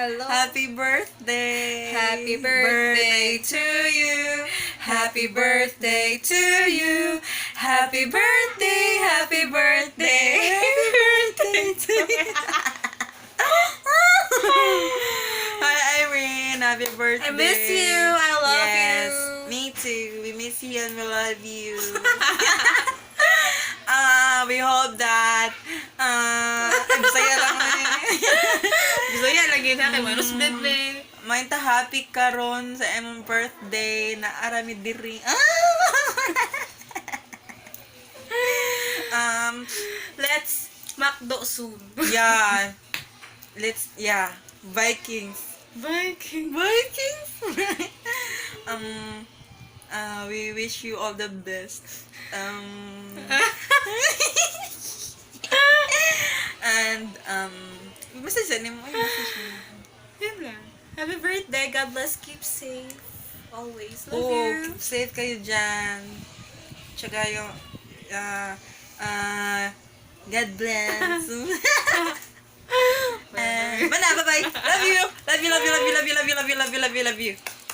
Hello. Happy birthday. Happy birthday to you. Happy birthday to you. Happy birthday. Happy birthday. Happy birthday to you. Hi Irene, happy birthday. I miss you. I love yes, you. Me too. We miss you and we love you. We hope that Bisaya lang Bisaya lagi na kay Manus Bebe. Mainta happy karon sa imong birthday na arami diri. Let's Macdo soon. Yeah. Vikings. Viking. We wish you all the best. And message mo. Yun lang. Happy birthday. God bless. Keep safe. Always. Love Oh, you. keep safe kayo dyan. Tsaka yung, God bless. Bye-bye. Love you. Love you.